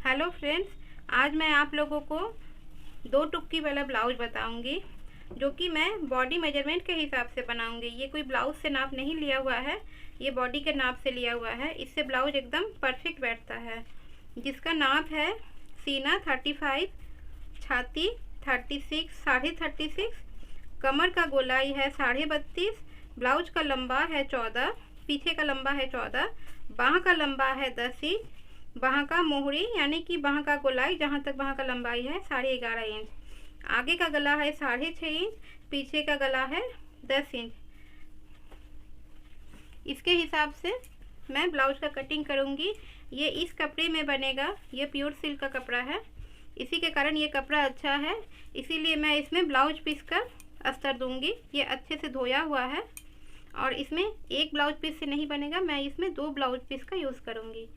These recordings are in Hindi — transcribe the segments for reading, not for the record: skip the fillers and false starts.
हेलो फ्रेंड्स, आज मैं आप लोगों को दो टुक्की वाला ब्लाउज बताऊंगी जो कि मैं बॉडी मेजरमेंट के हिसाब से बनाऊंगी। ये कोई ब्लाउज से नाप नहीं लिया हुआ है, ये बॉडी के नाप से लिया हुआ है। इससे ब्लाउज एकदम परफेक्ट बैठता है। जिसका नाप है सीना 35, छाती 36, साढ़े 36, कमर का गोलाई है 32.5, ब्लाउज का लंबा है 14, पीछे का लंबा है 14, बाह का लंबा है 10 इंच, बाह का मोहरी यानी कि बाह का गोलाई जहाँ तक बाह का लंबाई है 11.5 इंच, आगे का गला है 6.5 इंच, पीछे का गला है 10 इंच। इसके हिसाब से मैं ब्लाउज का कटिंग करूँगी। ये इस कपड़े में बनेगा, ये प्योर सिल्क का कपड़ा है, इसी के कारण ये कपड़ा अच्छा है, इसीलिए मैं इसमें ब्लाउज पीस का अस्तर दूंगी। ये अच्छे से धोया हुआ है और इसमें एक ब्लाउज पीस से नहीं बनेगा, मैं इसमें 2 ब्लाउज पीस का यूज़ करूंगी।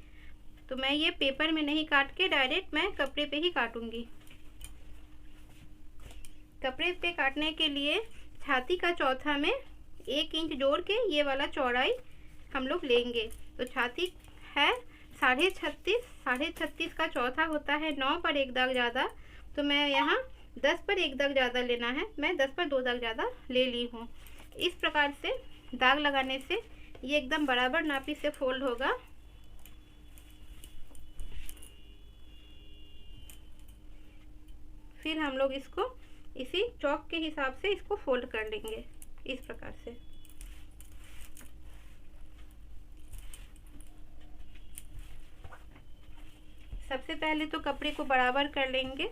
तो मैं ये पेपर में नहीं काट के डायरेक्ट मैं कपड़े पे ही काटूंगी। कपड़े पे काटने के लिए छाती का चौथा में 1 इंच जोड़ के ये वाला चौड़ाई हम लोग लेंगे। तो छाती है 36.5, 36.5 का चौथा होता है 9 पर 1 दाग ज़्यादा, तो मैं यहाँ 10 पर 1 दाग ज़्यादा लेना है, मैं 10 पर 2 दाग ज़्यादा ले ली हूँ। इस प्रकार से दाग लगाने से ये एकदम बराबर नापी से फोल्ड होगा। फिर हम लोग इसको इसी चौक के हिसाब से इसको फोल्ड कर लेंगे इस प्रकार से। सबसे पहले तो कपड़े को बराबर कर लेंगे।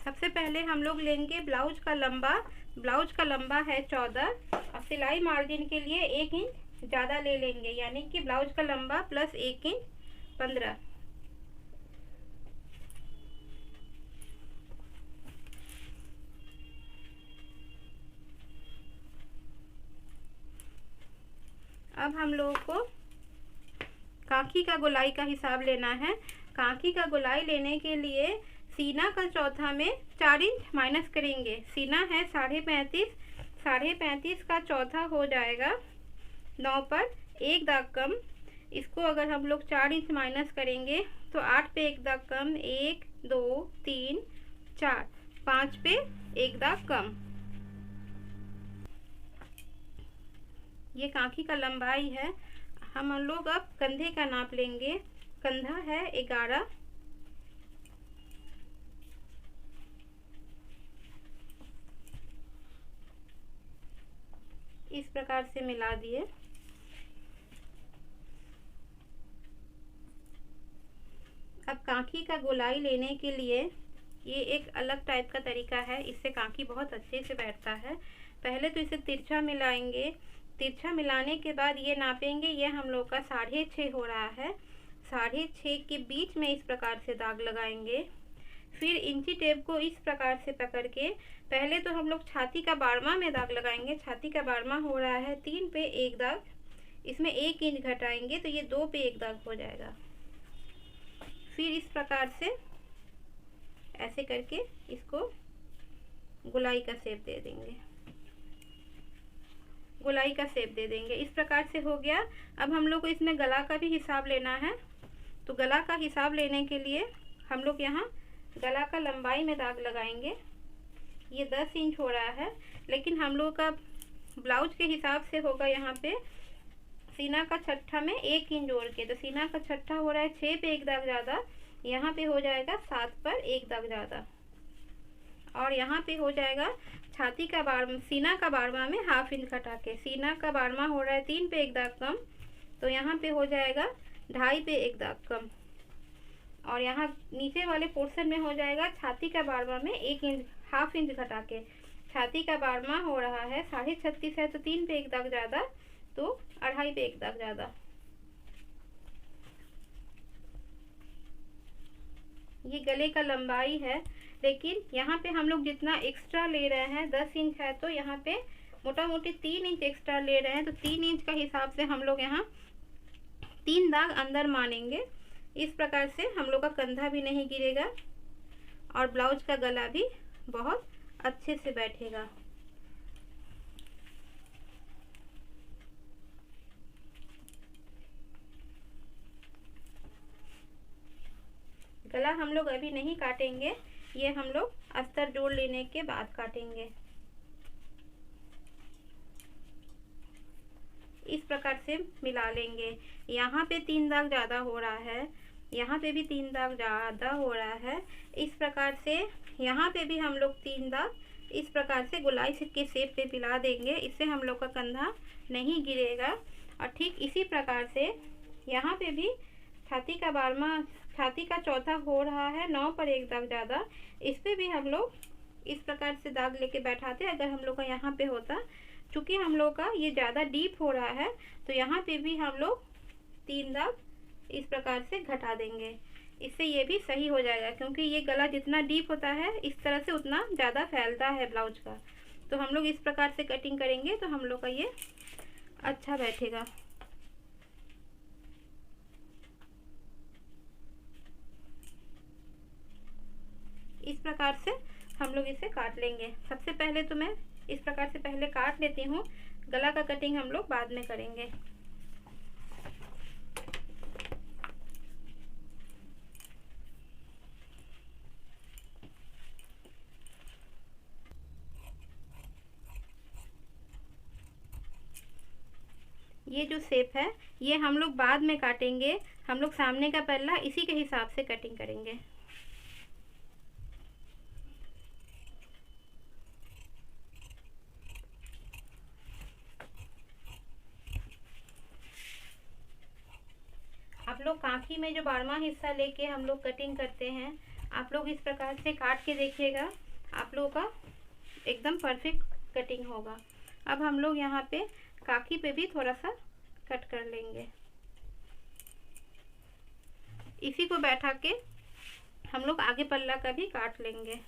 सबसे पहले हम लोग लेंगे ब्लाउज का लंबा। ब्लाउज का लंबा है 14 और सिलाई मार्जिन के लिए 1 इंच ज़्यादा ले लेंगे, यानी कि ब्लाउज का लंबा प्लस 1 इंच 15। अब हम लोगों को कांखी का गोलाई का हिसाब लेना है। कांखी का गोलाई लेने के लिए सीना का चौथा में 4 इंच माइनस करेंगे। सीना है 35.5, 35.5 का चौथा हो जाएगा 9 पर 1 दाग कम। इसको अगर हम लोग 4 इंच माइनस करेंगे तो 8 पे 1 दाग कम, 1 2 3 4, 5 पे 1 दाग कम। ये कांखी का लंबाई है। हम लोग अब कंधे का नाप लेंगे। कंधा है 11, इस प्रकार से मिला दिए। अब कांखी का गोलाई लेने के लिए ये एक अलग टाइप का तरीका है, इससे कांखी बहुत अच्छे से बैठता है। पहले तो इसे तिरछा मिलाएंगे। तिरछा मिलाने के बाद ये नापेंगे, ये हम लोग का 6.5 हो रहा है। 6.5 के बीच में इस प्रकार से दाग लगाएंगे। फिर इंची टेप को इस प्रकार से पकड़ के पहले तो हम लोग छाती का 12वां में दाग लगाएंगे। छाती का 12वां हो रहा है 3 पे 1 दाग, इसमें 1 इंच घटाएंगे तो ये 2 पे 1 दाग हो जाएगा। फिर इस प्रकार से ऐसे करके इसको गोलाई का शेप दे देंगे। गोलाई का शेप दे देंगे, इस प्रकार से हो गया। अब हम लोग को इसमें गला का भी हिसाब लेना है। तो गला का हिसाब लेने के लिए हम लोग यहाँ गला का लंबाई में दाग लगाएंगे। ये 10 इंच हो रहा है, लेकिन हम लोग का ब्लाउज के हिसाब से होगा यहाँ पे सीना का छठा में 1 इंच जोड़ के। तो सीना का छठा हो रहा है 6 पे 1 दाग ज़्यादा, यहाँ पे हो जाएगा 7 पर 1 दाग ज़्यादा, और यहाँ पे हो जाएगा छाती का 12, सीना का 12वां में ½ इंच घटा के। सीना का 12वां हो रहा है 3 पे 1 दाग कम, तो यहाँ पे हो जाएगा 2.5 पे 1 दाग कम, और यहाँ नीचे वाले पोर्शन में हो जाएगा छाती का 12वां में 1 इंच ½ इंच घटा के। छाती का 12वां हो रहा है 36.5 है, तो 3 पे 1 दाग ज़्यादा, तो 2.5 पे 1 दाग ज़्यादा। ये गले का लंबाई है, लेकिन यहाँ पे हम लोग जितना एक्स्ट्रा ले रहे हैं 10 इंच है, तो यहाँ पे मोटा मोटी 3 इंच एक्स्ट्रा ले रहे हैं। तो 3 इंच का हिसाब से हम लोग यहाँ 3 दाग अंदर मानेंगे। इस प्रकार से हम लोग का कंधा भी नहीं गिरेगा और ब्लाउज का गला भी बहुत अच्छे से बैठेगा। गला हम लोग अभी नहीं काटेंगे, ये हम लोग अस्तर जोड़ लेने के बाद काटेंगे। इस प्रकार से मिला लेंगे। यहाँ पे 3 दाग ज़्यादा हो रहा है, यहाँ पे भी 3 दाग ज़्यादा हो रहा है। इस प्रकार से यहाँ पे भी हम लोग 3 दाग इस प्रकार से गोलाई के शेप पे मिला देंगे। इससे हम लोग का कंधा नहीं गिरेगा। और ठीक इसी प्रकार से यहाँ पे भी छाती का 12वां, छाती का चौथा हो रहा है, 9 पर 1 दाग ज़्यादा। इस पे भी हम लोग इस प्रकार से दाग लेके बैठाते। अगर हम लोग का यहाँ पे होता, चूँकि हम लोग का ये ज़्यादा डीप हो रहा है, तो यहाँ पे भी हम लोग 3 दाग इस प्रकार से घटा देंगे। इससे ये भी सही हो जाएगा, क्योंकि ये गला जितना डीप होता है इस तरह से उतना ज़्यादा फैलता है ब्लाउज का। तो हम लोग इस प्रकार से कटिंग करेंगे तो हम लोग का ये अच्छा बैठेगा। इस प्रकार से हम लोग इसे काट लेंगे। सबसे पहले तो मैं इस प्रकार से पहले काट लेती हूँ, गला का कटिंग हम लोग बाद में करेंगे। ये जो शेप है ये हम लोग बाद में काटेंगे। हम लोग सामने का पल्ला इसी के हिसाब से कटिंग करेंगे। आप लोग कांखी में जो 12वां हिस्सा लेके हम लोग कटिंग करते हैं, आप लोग इस प्रकार से काट के देखिएगा, आप लोगों का एकदम परफेक्ट कटिंग होगा। अब हम लोग यहाँ पे कांखी पे भी थोड़ा सा कट कर लेंगे। इसी को बैठा के हम लोग आगे पल्ला का भी काट लेंगे।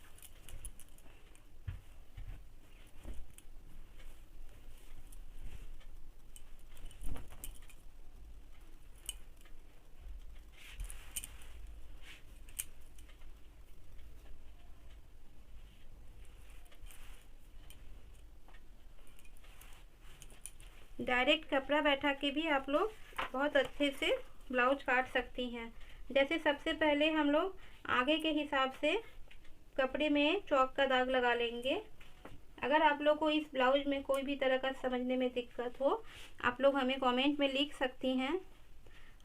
डायरेक्ट कपड़ा बैठा के भी आप लोग बहुत अच्छे से ब्लाउज काट सकती हैं। जैसे सबसे पहले हम लोग आगे के हिसाब से कपड़े में चौक का दाग लगा लेंगे। अगर आप लोग को इस ब्लाउज में कोई भी तरह का समझने में दिक्कत हो, आप लोग हमें कमेंट में लिख सकती हैं।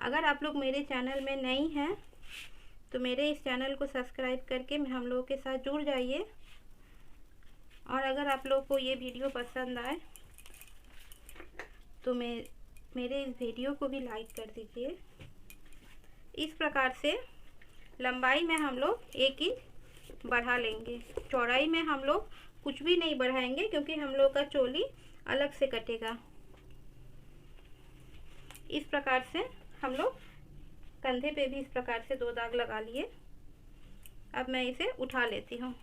अगर आप लोग मेरे चैनल में नई हैं तो मेरे इस चैनल को सब्सक्राइब करके हम लोगों के साथ जुड़ जाइए। और अगर आप लोग को ये वीडियो पसंद आए तो मेरे इस वीडियो को भी लाइक कर दीजिए। इस प्रकार से लंबाई में हम लोग 1 इंच बढ़ा लेंगे। चौड़ाई में हम लोग कुछ भी नहीं बढ़ाएंगे, क्योंकि हम लोग का चोली अलग से कटेगा। इस प्रकार से हम लोग कंधे पे भी इस प्रकार से 2 दाग लगा लिए। अब मैं इसे उठा लेती हूँ।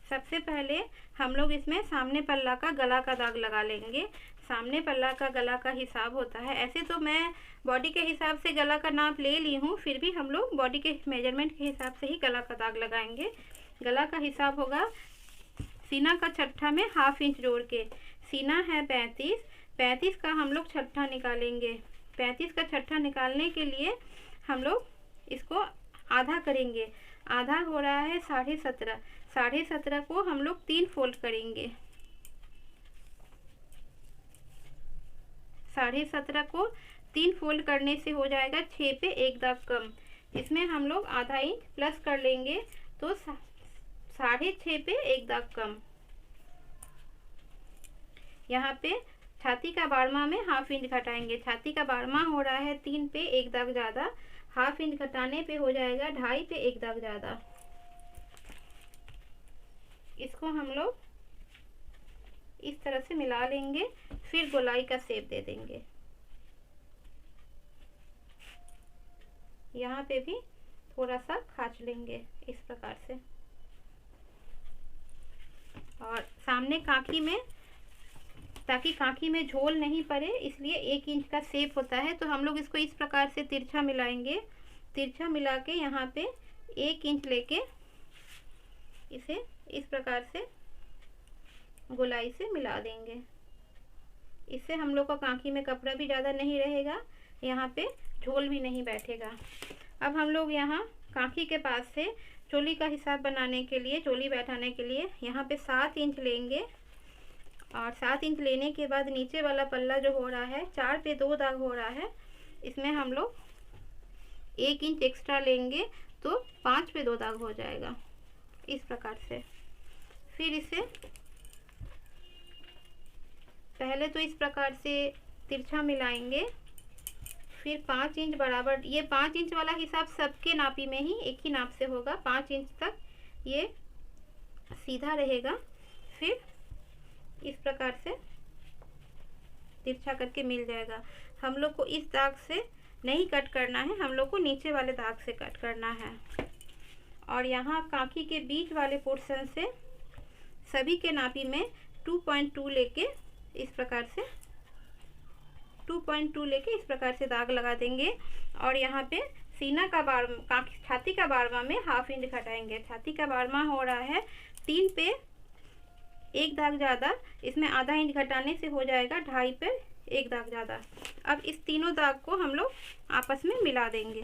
सबसे पहले हम लोग इसमें सामने पल्ला का गला का दाग लगा लेंगे। सामने पल्ला का गला का हिसाब होता है, ऐसे तो मैं बॉडी के हिसाब से गला का नाप ले ली हूँ, फिर भी हम लोग बॉडी के मेजरमेंट के हिसाब से ही गला का दाग लगाएंगे। गला का हिसाब होगा सीना का छट्ठा में 1/2 इंच जोड़ के। सीना है 35 का हम लोग छट्ठा निकालेंगे। 35 का छट्ठा निकालने के लिए हम लोग इसको आधा करेंगे। आधा हो रहा है 17.5। 17.5 को हम लोग 3 फोल्ड करेंगे। 17.5 को 3 फोल्ड करने से हो जाएगा 6 पे 1 दाग कम। इसमें हम लोग आधा इंच प्लस कर लेंगे तो 6.5 पे 1 दाग कम। यहाँ पे छाती का 12वां में 1/2 इंच घटाएंगे। छाती का 12वां हो रहा है 3 पे 1 दाग ज़्यादा, 1/2 इंच घटाने पे हो जाएगा 2.5 पे 1 दाग ज़्यादा। इसको हम लोग इस तरह से मिला लेंगे, फिर गोलाई का शेप दे देंगे। यहाँ पे भी थोड़ा सा खांच लेंगे इस प्रकार से। और सामने कांखी में ताकि कांखी में झोल नहीं पड़े, इसलिए 1 इंच का शेप होता है। तो हम लोग इसको इस प्रकार से तिरछा मिलाएंगे। तिरछा मिला के यहाँ पे 1 इंच लेके इसे इस प्रकार से गोलाई से मिला देंगे। इससे हम लोग का कांखी में कपड़ा भी ज़्यादा नहीं रहेगा, यहाँ पे झोल भी नहीं बैठेगा। अब हम लोग यहाँ कांखी के पास से चोली का हिसाब बनाने के लिए, चोली बैठाने के लिए यहाँ पे 7 इंच लेंगे। और 7 इंच लेने के बाद नीचे वाला पल्ला जो हो रहा है 4 पे 2 दाग हो रहा है, इसमें हम लोग 1 इंच एक्स्ट्रा लेंगे तो 5 पे 2 दाग हो जाएगा इस प्रकार से। फिर इसे पहले तो इस प्रकार से तिरछा मिलाएंगे, फिर 5 इंच बराबर, ये 5 इंच वाला हिसाब सबके नापी में ही एक ही नाप से होगा। 5 इंच तक ये सीधा रहेगा। फिर इस प्रकार से तिरछा करके मिल जाएगा। हम लोग को इस दाग से नहीं कट करना है, हम लोग को नीचे वाले दाग से कट करना है। और यहाँ कांखी के बीच वाले पोर्शन से सभी के नापी में 2.2 लेके इस प्रकार से 2.2 लेके इस प्रकार से दाग लगा देंगे। और यहाँ पे सीना का छाती का बारवा में 1/2 इंच घटाएंगे। छाती का बारवा हो रहा है 3 पे 1 दाग ज़्यादा, इसमें आधा इंच घटाने से हो जाएगा 2.5 पे 1 दाग ज़्यादा। अब इस तीनों दाग को हम लोग आपस में मिला देंगे।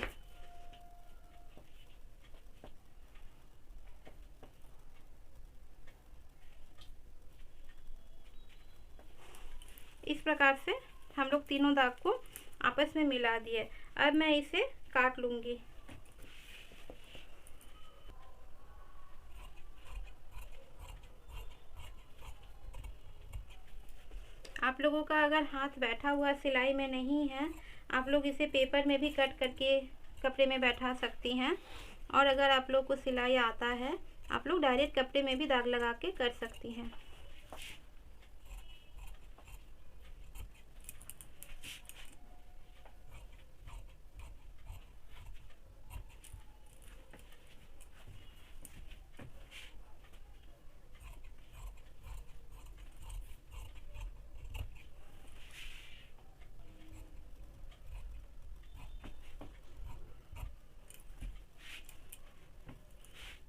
इस प्रकार से हम लोग तीनों दाग को आपस में मिला दिए। अब मैं इसे काट लूँगी। आप लोगों का अगर हाथ बैठा हुआ सिलाई में नहीं है, आप लोग इसे पेपर में भी कट करके कपड़े में बैठा सकती हैं। और अगर आप लोग को सिलाई आता है, आप लोग डायरेक्ट कपड़े में भी दाग लगा के कर सकती हैं।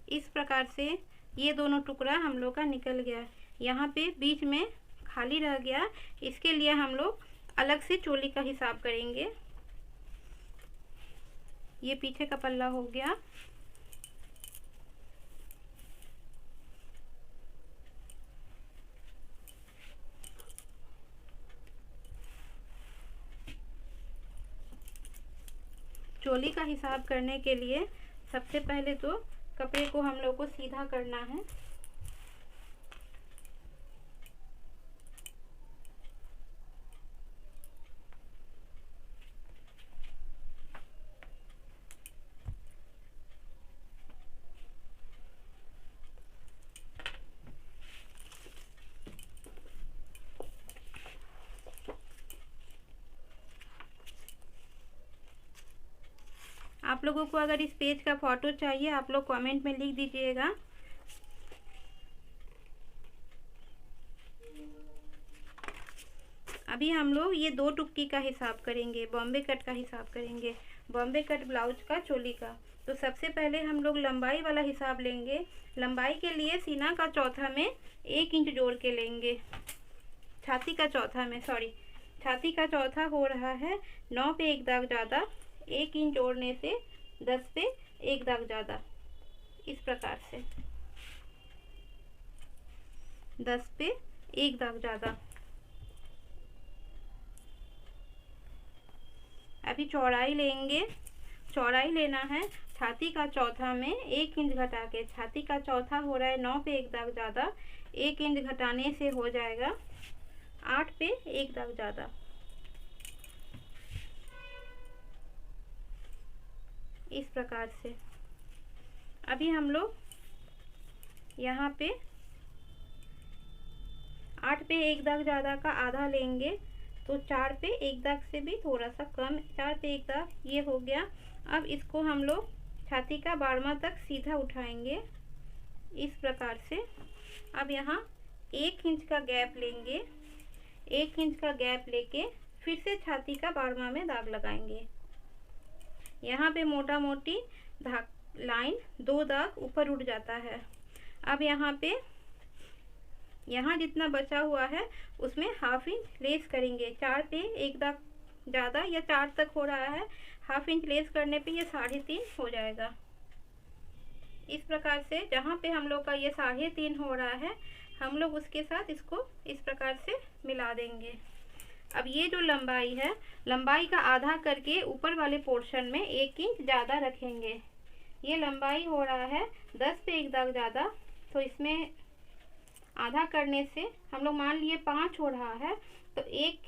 इस प्रकार से ये दोनों टुकड़ा हम लोग का निकल गया। यहाँ पे बीच में खाली रह गया, इसके लिए हम लोग अलग से चोली का हिसाब करेंगे। ये पीछे का पल्ला हो गया। चोली का हिसाब करने के लिए सबसे पहले तो कपड़े को हम लोग को सीधा करना है। आप लोगों को अगर इस पेज का फोटो चाहिए, आप लोग कमेंट में लिख दीजिएगा। अभी हम लोग ये 2 टुक्की का हिसाब करेंगे, बॉम्बे कट का हिसाब करेंगे, बॉम्बे कट ब्लाउज का चोली का। तो सबसे पहले हम लोग लंबाई वाला हिसाब लेंगे। लंबाई के लिए सीना का चौथा में 1 इंच जोड़ के लेंगे। छाती का चौथा में, छाती का चौथा हो रहा है 9 पे 1 दाग ज़्यादा, 1 इंच जोड़ने से 10 पे 1 दाग ज़्यादा, इस प्रकार से 10 पे 1 दाग ज़्यादा। अभी चौड़ाई लेंगे। चौड़ाई लेना है छाती का चौथा में 1 इंच घटा के। छाती का चौथा हो रहा है 9 पे 1 दाग ज़्यादा, 1 इंच घटाने से हो जाएगा 8 पे 1 दाग ज़्यादा, इस प्रकार से। अभी हम लोग यहाँ पे 8 पे 1 दाग ज़्यादा का आधा लेंगे, तो 4 पे 1 दाग से भी थोड़ा सा कम, 4 पे 1 दाग ये हो गया। अब इसको हम लोग छाती का 12वां तक सीधा उठाएंगे इस प्रकार से। अब यहाँ 1 इंच का गैप लेंगे। 1 इंच का गैप लेके फिर से छाती का 12वां में दाग लगाएंगे। यहाँ पे मोटा मोटी लाइन 2 दाग ऊपर उठ जाता है। अब यहाँ पे यहाँ जितना बचा हुआ है उसमें 1/2 इंच लेस करेंगे। 4 पे 1 दाग ज़्यादा या 4 तक हो रहा है, 1/2 इंच लेस करने पे ये 3.5 हो जाएगा। इस प्रकार से जहाँ पे हम लोग का ये 3.5 हो रहा है, हम लोग उसके साथ इसको इस प्रकार से मिला देंगे। अब ये जो लंबाई है, लंबाई का आधा करके ऊपर वाले पोर्शन में 1 इंच ज़्यादा रखेंगे। ये लंबाई हो रहा है 10 पे 1 दाग ज़्यादा, तो इसमें आधा करने से हम लोग मान लिए 5 हो रहा है, तो 1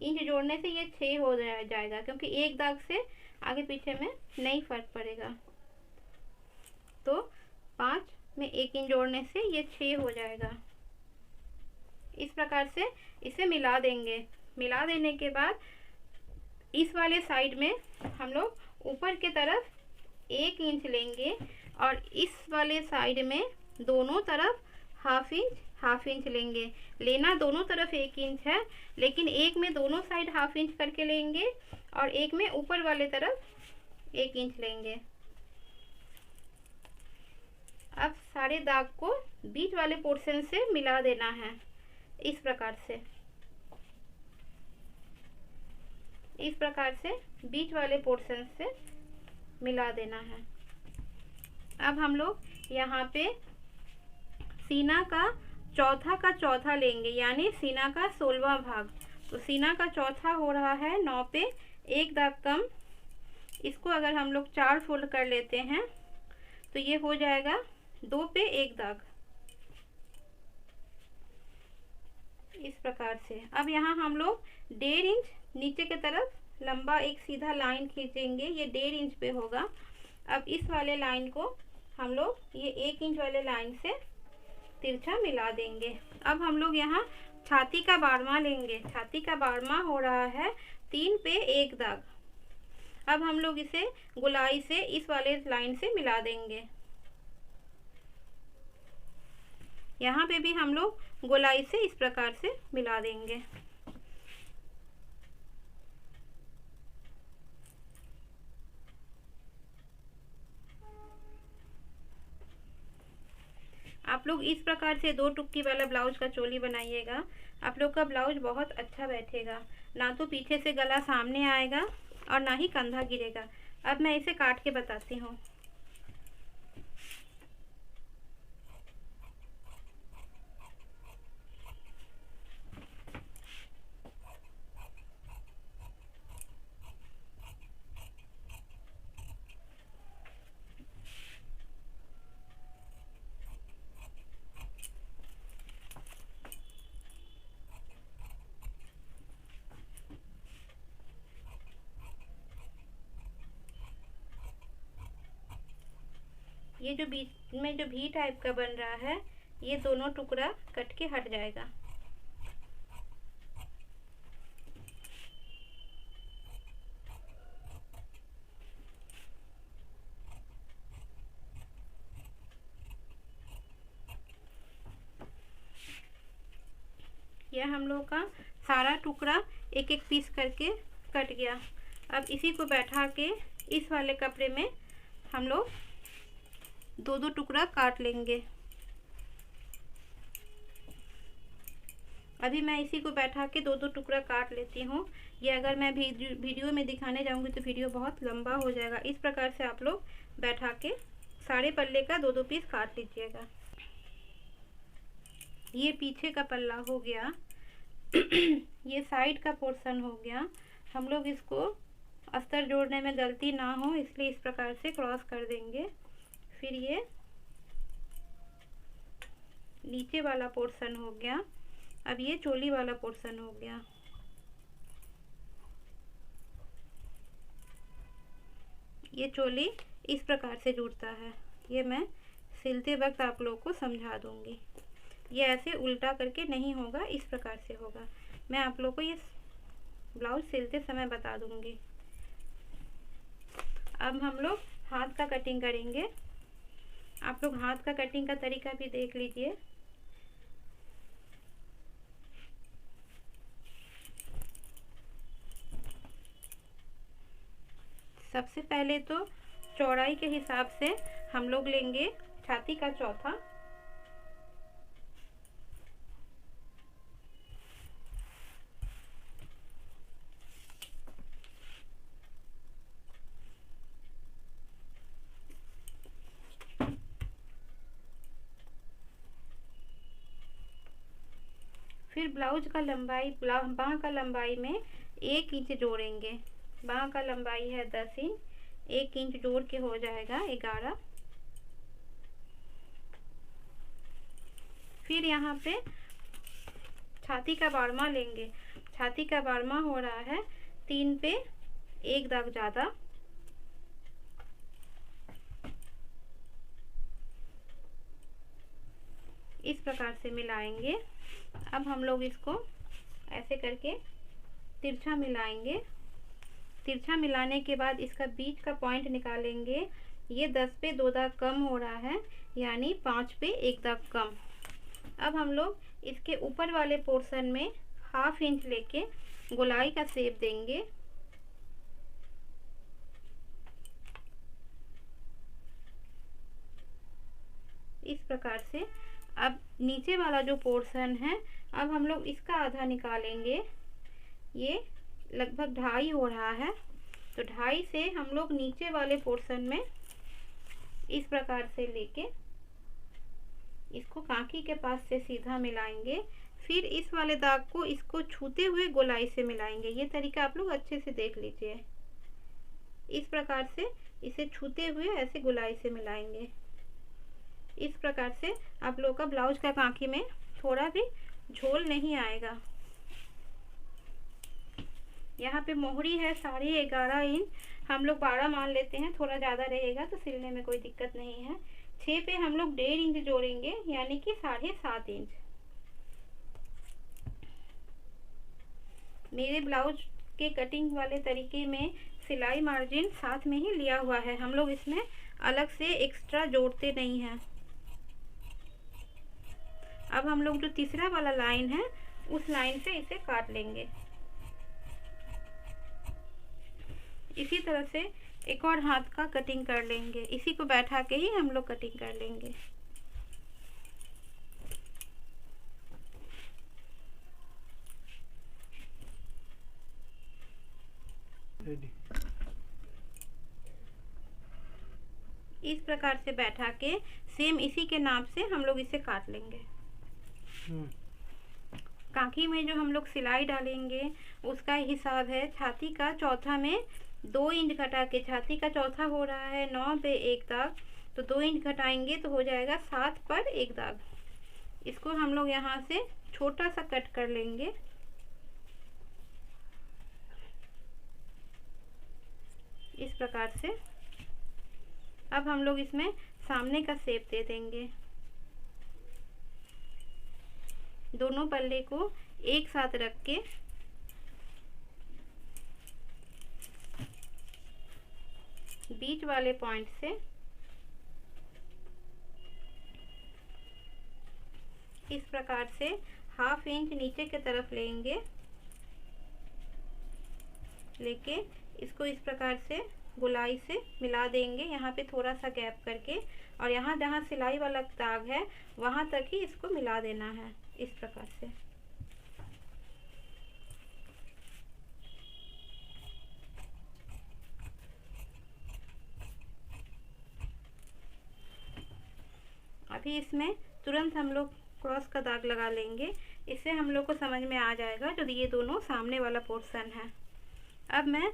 इंच जोड़ने से ये 6 हो जाएगा, क्योंकि 1 दाग से आगे पीछे में नहीं फर्क पड़ेगा। तो 5 में 1 इंच जोड़ने से ये 6 हो जाएगा। इस प्रकार से इसे मिला देंगे। मिला देने के बाद इस वाले साइड में हम लोग ऊपर के तरफ 1 इंच लेंगे और इस वाले साइड में दोनों तरफ 1/2 इंच लेंगे। लेना दोनों तरफ 1 इंच है, लेकिन एक में दोनों साइड 1/2 इंच करके लेंगे और एक में ऊपर वाले तरफ 1 इंच लेंगे। अब सारे दाग को बीच वाले पोर्शन से मिला देना है। इस प्रकार से बीच वाले पोर्शन से मिला देना है। अब हम लोग यहाँ पे सीना का चौथा लेंगे, यानी सीना का 16वां भाग। तो सीना का चौथा हो रहा है 9 पे 1 दाग कम। इसको अगर हम लोग 4 फोल्ड कर लेते हैं तो ये हो जाएगा 2 पे 1 दाग। इस प्रकार से अब यहाँ हम लोग 1.5 इंच नीचे की तरफ लंबा एक सीधा लाइन खींचेंगे। ये 1.5 इंच पे होगा। अब इस वाले लाइन को हम लोग ये 1 इंच वाले लाइन से तिरछा मिला देंगे। अब हम लोग यहाँ छाती का 12वां लेंगे। छाती का 12वां हो रहा है 3 पे 1 दाग। अब हम लोग इसे गोलाई से इस वाले लाइन से मिला देंगे। यहाँ पे भी हम लोग गोलाई से इस प्रकार से मिला देंगे। आप लोग इस प्रकार से 2 टुक्की वाला ब्लाउज का चोली बनाइएगा। आप लोग का ब्लाउज बहुत अच्छा बैठेगा, ना तो पीछे से गला सामने आएगा और ना ही कंधा गिरेगा। अब मैं इसे काट के बताती हूँ। ये जो बीच में जो भी टाइप का बन रहा है, ये दोनों टुकड़ा कट के हट जाएगा। यह हम लोग का सारा टुकड़ा एक एक पीस करके कट गया। अब इसी को बैठा के इस वाले कपड़े में हम लोग 2-2 टुकड़ा काट लेंगे। अभी मैं इसी को बैठा के 2-2 टुकड़ा काट लेती हूँ। ये अगर मैं वीडियो में दिखाने जाऊँगी तो वीडियो बहुत लंबा हो जाएगा। इस प्रकार से आप लोग बैठा के सारे पल्ले का 2-2 पीस काट लीजिएगा। ये पीछे का पल्ला हो गया। ये साइड का पोर्शन हो गया। हम लोग इसको अस्तर जोड़ने में गलती ना हो इसलिए इस प्रकार से क्रॉस कर देंगे। फिर ये नीचे वाला पोर्शन हो गया। अब ये चोली वाला पोर्शन हो गया। ये चोली इस प्रकार से जुड़ता है। ये मैं सिलते वक्त आप लोगों को समझा दूंगी। ये ऐसे उल्टा करके नहीं होगा, इस प्रकार से होगा। मैं आप लोगों को ये ब्लाउज सिलते समय बता दूंगी। अब हम लोग हाथ का कटिंग करेंगे। आप लोग हाथ का कटिंग का तरीका भी देख लीजिए। सबसे पहले तो चौड़ाई के हिसाब से हम लोग लेंगे छाती का चौथा, फिर ब्लाउज का लंबाई, बाँह का लंबाई में 1 इंच जोड़ेंगे। बाँह का लंबाई है 10 इंच, 1 इंच जोड़ के हो जाएगा 11। फिर यहाँ पे छाती का बारहवां लेंगे। छाती का बारहवां हो रहा है 3 पे 1 दाग ज़्यादा। इस प्रकार से मिलाएंगे। अब हम लोग इसको ऐसे करके तिरछा मिलाएंगे। तिरछा मिलाने के बाद इसका बीच का पॉइंट निकालेंगे। ये 10 पे 2 दाग कम हो रहा है, यानी 5 पे 1 दाग कम। अब हम लोग इसके ऊपर वाले पोर्शन में 1/2 इंच लेके गोलाई का शेप देंगे। इस प्रकार से अब नीचे वाला जो पोर्शन है, अब हम लोग इसका आधा निकालेंगे। ये लगभग 2.5 हो रहा है, तो 2.5 से हम लोग नीचे वाले पोर्शन में इस प्रकार से लेके इसको कांखी के पास से सीधा मिलाएंगे। फिर इस वाले दाग को इसको छूते हुए गोलाई से मिलाएंगे। ये तरीका आप लोग अच्छे से देख लीजिए। इस प्रकार से इसे छूते हुए ऐसे गोलाई से मिलाएंगे। इस प्रकार से आप लोग का ब्लाउज का कांखी में थोड़ा भी झोल नहीं आएगा। यहाँ पे मोहरी है 11.5 इंच, हम लोग 12 मान लेते हैं, थोड़ा ज़्यादा रहेगा तो सिलने में कोई दिक्कत नहीं है। 6 पे हम लोग 1.5 इंच जोड़ेंगे, यानी कि 7.5 इंच। मेरे ब्लाउज के कटिंग वाले तरीके में सिलाई मार्जिन साथ में ही लिया हुआ है, हम लोग इसमें अलग से एक्स्ट्रा जोड़ते नहीं हैं। अब हम लोग जो तीसरा वाला लाइन है उस लाइन से इसे काट लेंगे। इसी तरह से एक और हाथ का कटिंग कर लेंगे। इसी को बैठा के ही हम लोग कटिंग कर लेंगे। इस प्रकार से बैठा के सेम इसी के नाप से हम लोग इसे काट लेंगे। कांखी में जो हम लोग सिलाई डालेंगे उसका हिसाब है छाती का चौथा में 2 इंच घटा के। छाती का चौथा हो रहा है 9 पे 1 दाग, तो 2 इंच घटाएंगे तो हो जाएगा 7 पर 1 दाग। इसको हम लोग यहाँ से छोटा सा कट कर लेंगे। इस प्रकार से अब हम लोग इसमें सामने का शेप दे देंगे। दोनों पल्ले को एक साथ रख के बीच वाले पॉइंट से इस प्रकार से 1/2 इंच नीचे की तरफ लेंगे। लेके इसको इस प्रकार से गोलाई से मिला देंगे, यहाँ पे थोड़ा सा गैप करके, और यहाँ जहाँ सिलाई वाला दाग है वहाँ तक ही इसको मिला देना है। इस प्रकार से अभी इसमें तुरंत हम लोग क्रॉस का दाग लगा लेंगे। इससे हम लोग को समझ में आ जाएगा जो ये दोनों सामने वाला पोर्शन है। अब मैं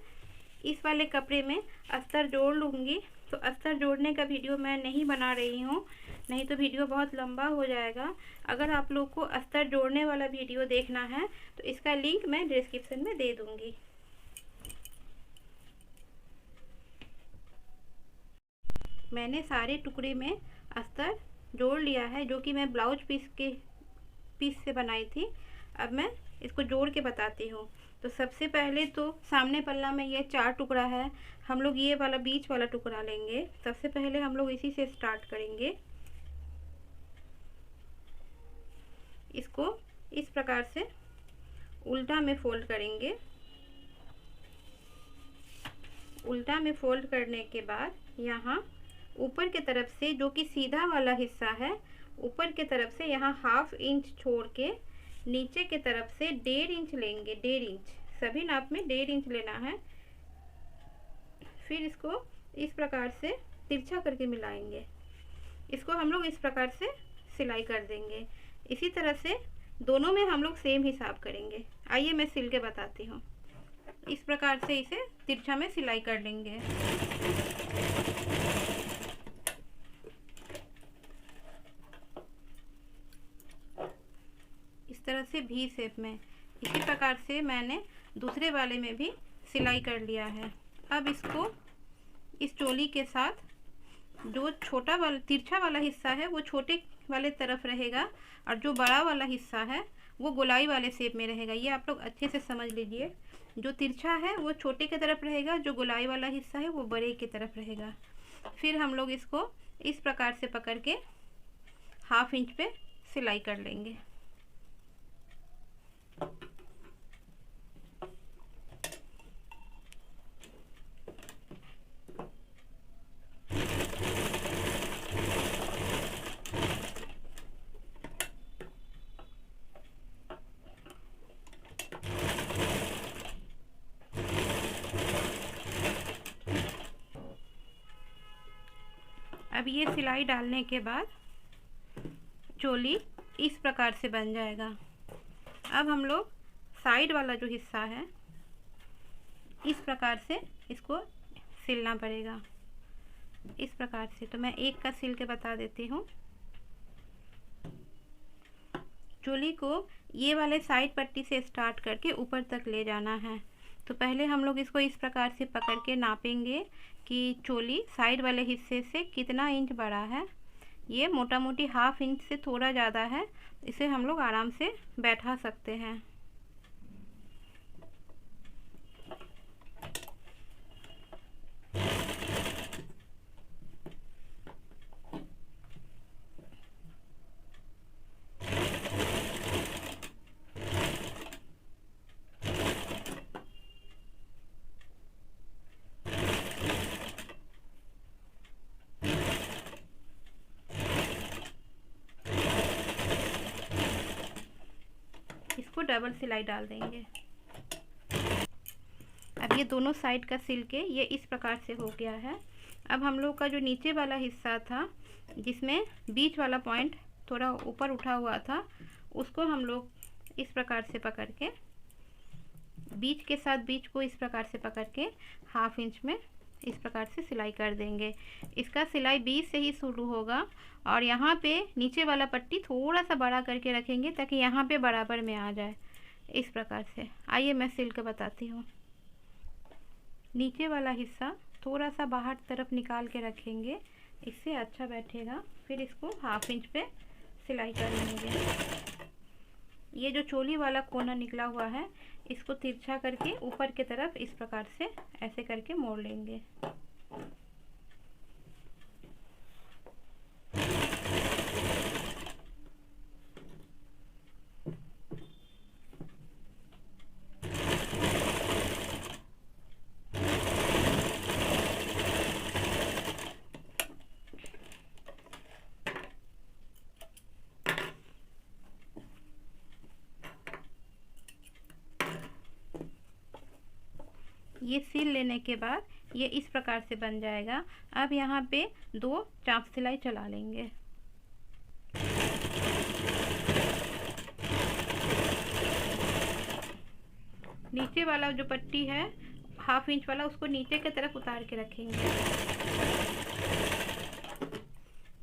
इस वाले कपड़े में अस्तर जोड़ लूँगी। तो अस्तर जोड़ने का वीडियो मैं नहीं बना रही हूँ, नहीं तो वीडियो बहुत लंबा हो जाएगा। अगर आप लोग को अस्तर जोड़ने वाला वीडियो देखना है तो इसका लिंक मैं डिस्क्रिप्शन में दे दूँगी। मैंने सारे टुकड़े में अस्तर जोड़ लिया है, जो कि मैं ब्लाउज पीस से बनाई थी। अब मैं इसको जोड़ के बताती हूँ। तो सबसे पहले तो सामने पल्ला में ये 4 टुकड़ा है, हम लोग ये वाला बीच वाला टुकड़ा लेंगे। सबसे पहले हम लोग इसी से स्टार्ट करेंगे। इसको इस प्रकार से उल्टा में फोल्ड करेंगे। उल्टा में फोल्ड करने के बाद यहाँ ऊपर के तरफ से, जो कि सीधा वाला हिस्सा है, ऊपर के तरफ से यहाँ 1/2 इंच छोड़ के नीचे के तरफ से 1.5 इंच लेंगे। 1.5 इंच, सभी नाप में 1.5 इंच लेना है। फिर इसको इस प्रकार से तिरछा करके मिलाएंगे। इसको हम लोग इस प्रकार से सिलाई कर देंगे। इसी तरह से दोनों में हम लोग सेम हिसाब करेंगे। आइए मैं सिल के बताती हूँ। इस प्रकार से इसे तिरछा में सिलाई कर लेंगे। इस तरह से भी शेप में। इसी प्रकार से मैंने दूसरे वाले में भी सिलाई कर लिया है। अब इसको इस चोली के साथ जो छोटा वाला तिरछा वाला हिस्सा है वो छोटे वाले तरफ रहेगा, और जो बड़ा वाला हिस्सा है वो गोलाई वाले शेप में रहेगा। ये आप लोग अच्छे से समझ लीजिए। जो तिरछा है वो छोटे की तरफ रहेगा, जो गोलाई वाला हिस्सा है वो बड़े की तरफ रहेगा। फिर हम लोग इसको इस प्रकार से पकड़ के 1/2 इंच पे सिलाई कर लेंगे। अब ये सिलाई डालने के बाद चोली इस प्रकार से बन जाएगा। अब हम लोग साइड वाला जो हिस्सा है इस प्रकार से इसको सिलना पड़ेगा, इस प्रकार से। तो मैं एक का सिल के बता देती हूँ। चोली को ये वाले साइड पट्टी से स्टार्ट करके ऊपर तक ले जाना है। तो पहले हम लोग इसको इस प्रकार से पकड़ के नापेंगे कि चोली साइड वाले हिस्से से कितना इंच बड़ा है। ये मोटा मोटी 1/2 इंच से थोड़ा ज़्यादा है, इसे हम लोग आराम से बैठा सकते हैं। इसको डबल सिलाई डाल देंगे। अब ये दोनों साइड का सिल के ये इस प्रकार से हो गया है। अब हम लोग का जो नीचे वाला हिस्सा था, जिसमें बीच वाला पॉइंट थोड़ा ऊपर उठा हुआ था, उसको हम लोग इस प्रकार से पकड़ के बीच के साथ बीच को इस प्रकार से पकड़ के 1/2 इंच में इस प्रकार से सिलाई कर देंगे। इसका सिलाई बीच से ही शुरू होगा, और यहाँ पे नीचे वाला पट्टी थोड़ा सा बड़ा करके रखेंगे ताकि यहाँ पे बराबर में आ जाए, इस प्रकार से। आइए मैं सिल के बताती हूँ। नीचे वाला हिस्सा थोड़ा सा बाहर तरफ निकाल के रखेंगे, इससे अच्छा बैठेगा। फिर इसको 1/2 इंच पे सिलाई कर लेंगे। ये जो चोली वाला कोना निकला हुआ है, इसको तिरछा करके ऊपर की तरफ इस प्रकार से ऐसे करके मोड़ लेंगे। ये सिल लेने के बाद ये इस प्रकार से बन जाएगा। अब यहाँ पे 2 चाप सिलाई चला लेंगे। नीचे वाला जो पट्टी है 1/2 इंच वाला, उसको नीचे की तरफ उतार के रखेंगे।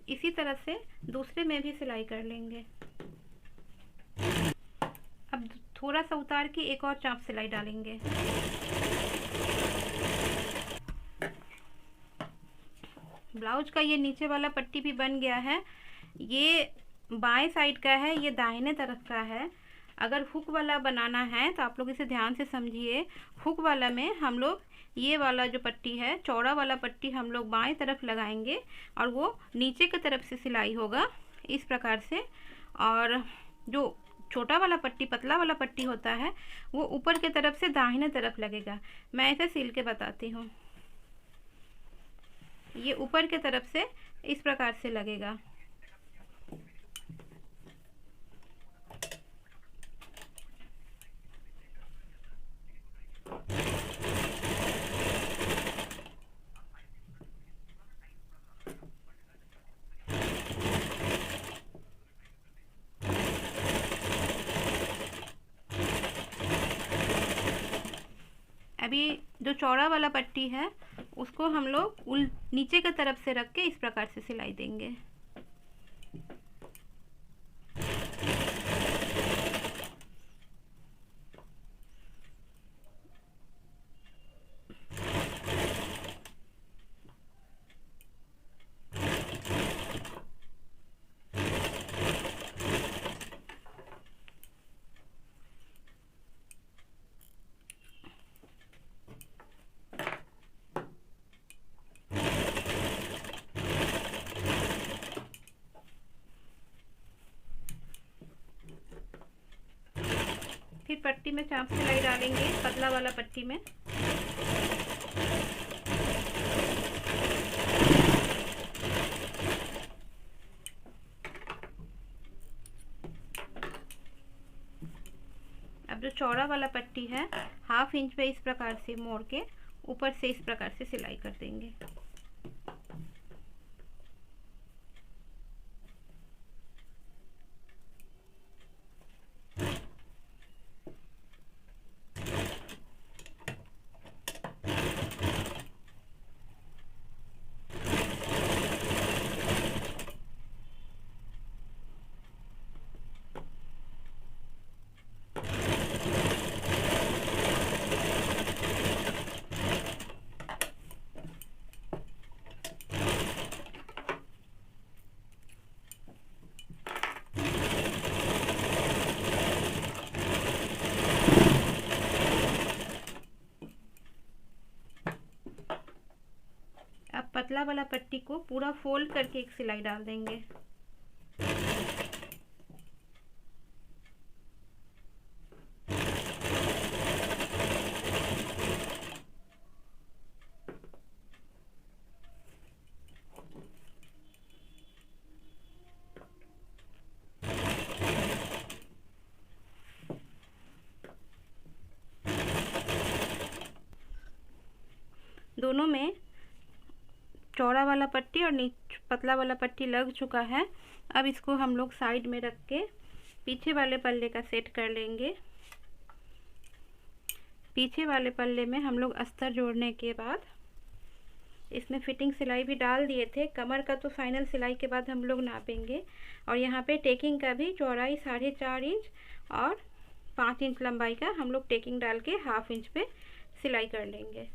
इसी तरह से दूसरे में भी सिलाई कर लेंगे। अब थोड़ा सा उतार के एक और चाप सिलाई डालेंगे। ब्लाउज का ये नीचे वाला पट्टी भी बन गया है। ये बाएं साइड का है, ये दाहिने तरफ का है। अगर हुक वाला बनाना है तो आप लोग इसे ध्यान से समझिए। हुक वाला में हम लोग ये वाला जो पट्टी है, चौड़ा वाला पट्टी हम लोग बाएं तरफ लगाएंगे, और वो नीचे की तरफ से सिलाई होगा इस प्रकार से। और जो छोटा वाला पट्टी, पतला वाला पट्टी होता है, वो ऊपर की तरफ से दाहिने तरफ लगेगा। मैं इसे सिल के बताती हूँ। ये ऊपर के तरफ से इस प्रकार से लगेगा। अभी जो चौड़ा वाला पट्टी है उसको हम लोग नीचे की तरफ से रख के इस प्रकार से सिलाई देंगे। फिर पट्टी में चाप सिलाई डालेंगे पतला वाला पट्टी में। अब जो चौड़ा वाला पट्टी है 1/2 इंच पे इस प्रकार से मोड़ के ऊपर से इस प्रकार से सिलाई कर देंगे। अब पतला वाला पट्टी को पूरा फोल्ड करके एक सिलाई डाल देंगे। दोनों में चौड़ा वाला पट्टी और पतला वाला पट्टी लग चुका है। अब इसको हम लोग साइड में रख के पीछे वाले पल्ले का सेट कर लेंगे। पीछे वाले पल्ले में हम लोग अस्तर जोड़ने के बाद इसमें फिटिंग सिलाई भी डाल दिए थे। कमर का तो फाइनल सिलाई के बाद हम लोग नापेंगे। और यहाँ पे टेकिंग का भी चौड़ाई 4.5 इंच और 5 इंच लंबाई का हम लोग टेकिंग डाल के 1/2 इंच पे सिलाई कर लेंगे।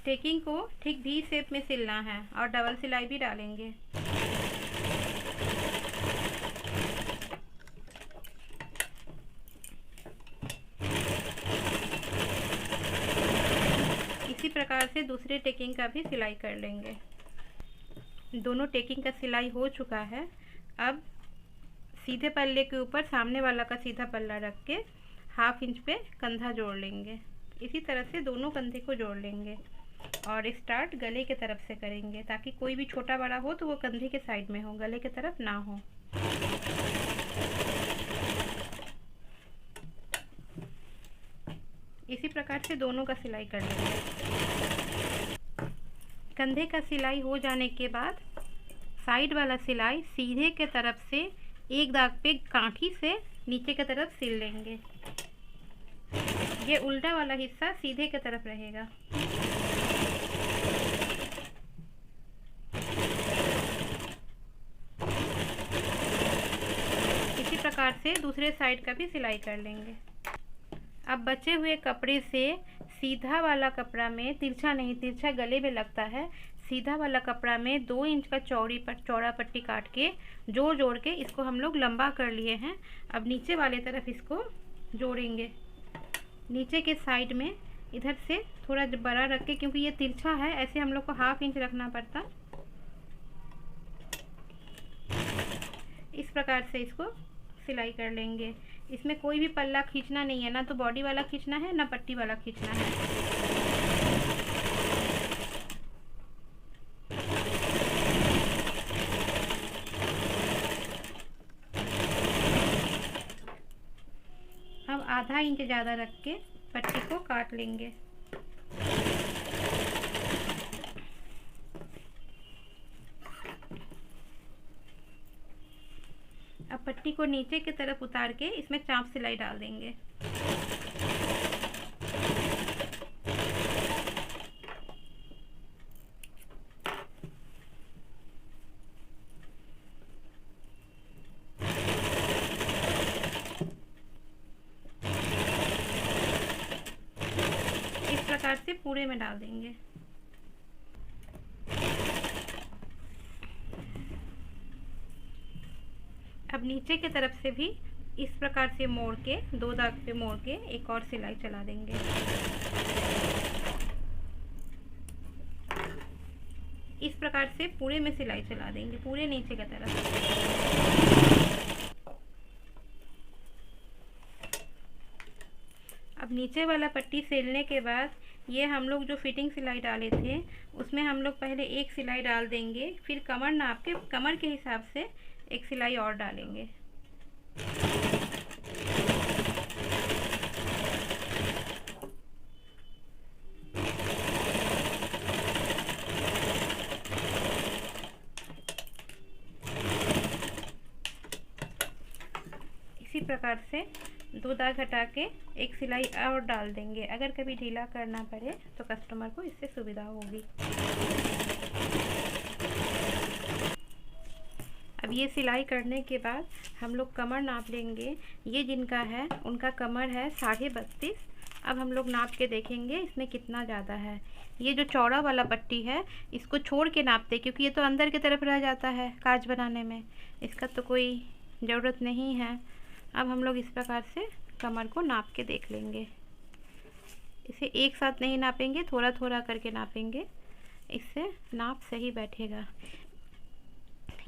टेकिंग को ठीक भी शेप में सिलना है और डबल सिलाई भी डालेंगे। इसी प्रकार से दूसरे टेकिंग का भी सिलाई कर लेंगे। दोनों टेकिंग का सिलाई हो चुका है। अब सीधे पल्ले के ऊपर सामने वाला का सीधा पल्ला रख के 1/2 इंच पे कंधा जोड़ लेंगे। इसी तरह से दोनों कंधे को जोड़ लेंगे और स्टार्ट गले के तरफ से करेंगे ताकि कोई भी छोटा बड़ा हो तो वो कंधे के साइड में हो, गले के तरफ ना हो। इसी प्रकार से दोनों का सिलाई कर लेंगे। कंधे का सिलाई हो जाने के बाद साइड वाला सिलाई सीधे के तरफ से एक दाग पे कांठी से नीचे की तरफ सिल लेंगे। ये उल्टा वाला हिस्सा सीधे की तरफ रहेगा। इसी प्रकार से दूसरे साइड का भी सिलाई कर लेंगे। अब बचे हुए कपड़े से सीधा वाला कपड़ा में, तिरछा नहीं, तिरछा गले में लगता है, सीधा वाला कपड़ा में 2 इंच का चौड़ा पट्टी काट के जोड़ के इसको हम लोग लंबा कर लिए हैं। अब नीचे वाले तरफ इसको जोड़ेंगे। नीचे के साइड में इधर से थोड़ा बड़ा रख के, क्योंकि ये तिरछा है, ऐसे हम लोग को 1/2 इंच रखना पड़ता। इस प्रकार से इसको सिलाई कर लेंगे। इसमें कोई भी पल्ला खींचना नहीं है, ना तो बॉडी वाला खींचना है ना पट्टी वाला खींचना है। अब आधा इंच ज़्यादा रख के पट्टी को काट लेंगे। अब पट्टी को नीचे की तरफ उतार के इसमें चाप सिलाई डाल देंगे। इस प्रकार से पूरे में डाल देंगे। अब नीचे की तरफ से भी इस प्रकार से मोड़ के 2 दाग पे मोड़ के एक और सिलाई चला देंगे। इस प्रकार से पूरे में सिलाई चला देंगे, पूरे नीचे की तरफ। अब नीचे वाला पट्टी सिलने के बाद ये हम लोग जो फिटिंग सिलाई डाले थे उसमें हम लोग पहले एक सिलाई डाल देंगे, फिर कमर नाप के कमर के हिसाब से एक सिलाई और डालेंगे। इसी प्रकार से 2 दाग हटा के एक सिलाई और डाल देंगे। अगर कभी ढीला करना पड़े तो कस्टमर को इससे सुविधा होगी। अब ये सिलाई करने के बाद हम लोग कमर नाप लेंगे। ये जिनका है उनका कमर है 32.5। अब हम लोग नाप के देखेंगे इसमें कितना ज़्यादा है। ये जो चौड़ा वाला पट्टी है इसको छोड़ के नापते, क्योंकि ये तो अंदर की तरफ रह जाता है काज बनाने में, इसका तो कोई ज़रूरत नहीं है। अब हम लोग इस प्रकार से कमर को नाप के देख लेंगे। इसे एक साथ नहीं नापेंगे, थोड़ा थोड़ा करके नापेंगे, इससे नाप सही बैठेगा।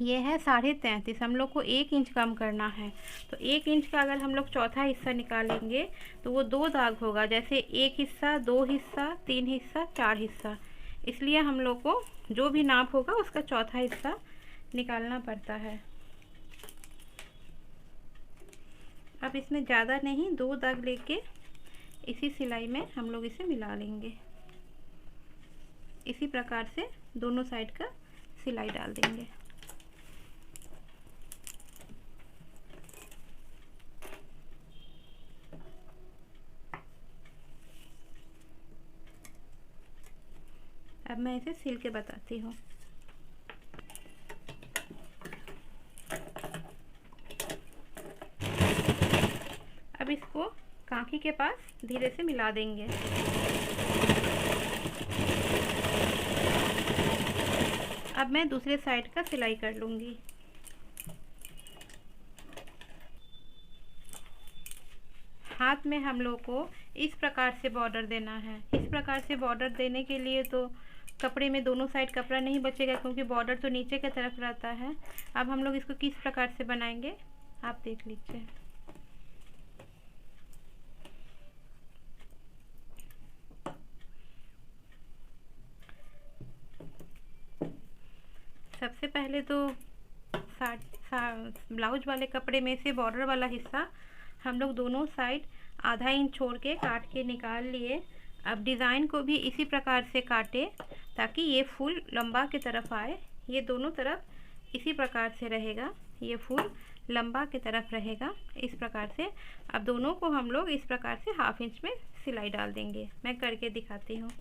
ये है 33.5, हम लोग को 1 इंच कम करना है। तो 1 इंच का अगर हम लोग चौथा हिस्सा निकालेंगे तो वो 2 दाग होगा, जैसे 1 हिस्सा, 2 हिस्सा, 3 हिस्सा, 4 हिस्सा। इसलिए हम लोग को जो भी नाप होगा उसका चौथा हिस्सा निकालना पड़ता है। अब इसमें ज़्यादा नहीं, 2 दाग लेके इसी सिलाई में हम लोग इसे मिला लेंगे। इसी प्रकार से दोनों साइड का सिलाई डाल देंगे। अब मैं इसे सिल के बताती हूँ। अब इसको कांखी के पास धीरे से मिला देंगे। अब मैं दूसरे साइड का सिलाई कर लूँगी। हाथ में हम लोग को इस प्रकार से बॉर्डर देना है। इस प्रकार से बॉर्डर देने के लिए तो कपड़े में दोनों साइड कपड़ा नहीं बचेगा, क्योंकि बॉर्डर तो नीचे की तरफ रहता है। अब हम लोग इसको किस प्रकार से बनाएंगे आप देख लीजिए। सबसे पहले तो ब्लाउज वाले कपड़े में से बॉर्डर वाला हिस्सा हम लोग दोनों साइड आधा इंच छोड़ के काट के निकाल लिए। अब डिज़ाइन को भी इसी प्रकार से काटे ताकि ये फूल लंबा की तरफ आए। ये दोनों तरफ इसी प्रकार से रहेगा, ये फूल लंबा की तरफ रहेगा इस प्रकार से। अब दोनों को हम लोग इस प्रकार से 1/2 इंच में सिलाई डाल देंगे। मैं करके दिखाती हूँ।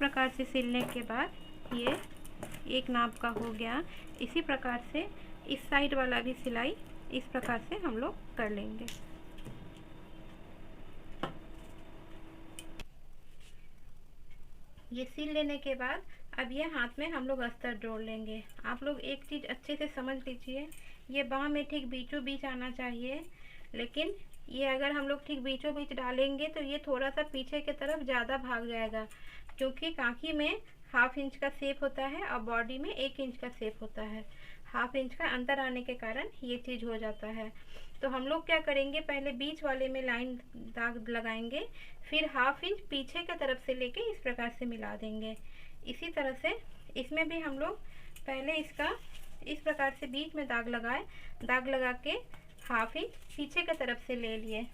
प्रकार से सिलने के बाद ये एक नाप का हो गया। इसी प्रकार से इस साइड वाला भी सिलाई इस प्रकार से हम लोग कर लेंगे। ये सिल लेने के बाद अब ये हाथ में हम लोग अस्तर जोड़ लेंगे। आप लोग एक चीज़ अच्छे से समझ लीजिए, ये बाँह में ठीक बीचों बीच आना चाहिए, लेकिन ये अगर हम लोग ठीक बीचों बीच डालेंगे तो ये थोड़ा सा पीछे की तरफ ज़्यादा भाग जाएगा, क्योंकि कांखी में 1/2 इंच का सेप होता है और बॉडी में 1 इंच का सेप होता है। 1/2 इंच का अंतर आने के कारण ये चीज़ हो जाता है। तो हम लोग क्या करेंगे, पहले बीच वाले में लाइन दाग लगाएंगे, फिर 1/2 इंच पीछे की तरफ से लेके इस प्रकार से मिला देंगे। इसी तरह से इसमें भी हम लोग पहले इसका इस प्रकार से बीच में दाग लगाए, दाग लगा के 1/2 इंच पीछे की तरफ से ले लिए।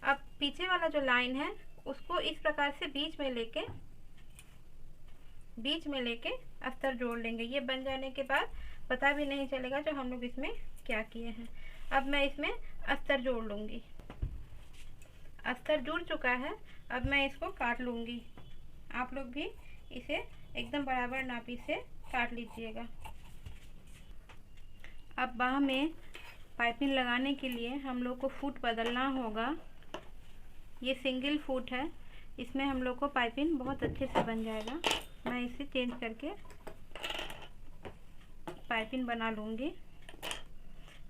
अब पीछे वाला जो लाइन है उसको इस प्रकार से बीच में लेके अस्तर जोड़ लेंगे। ये बन जाने के बाद पता भी नहीं चलेगा जो हम लोग इसमें क्या किए हैं। अब मैं इसमें अस्तर जोड़ लूँगी। अस्तर जुड़ चुका है, अब मैं इसको काट लूँगी। आप लोग भी इसे एकदम बराबर नापी से काट लीजिएगा। अब बाँह में पाइपिंग लगाने के लिए हम लोग को फुट बदलना होगा। ये सिंगल फुट है, इसमें हम लोग को पाइपिंग बहुत अच्छे से बन जाएगा। मैं इसे चेंज करके पाइपिंग बना लूँगी।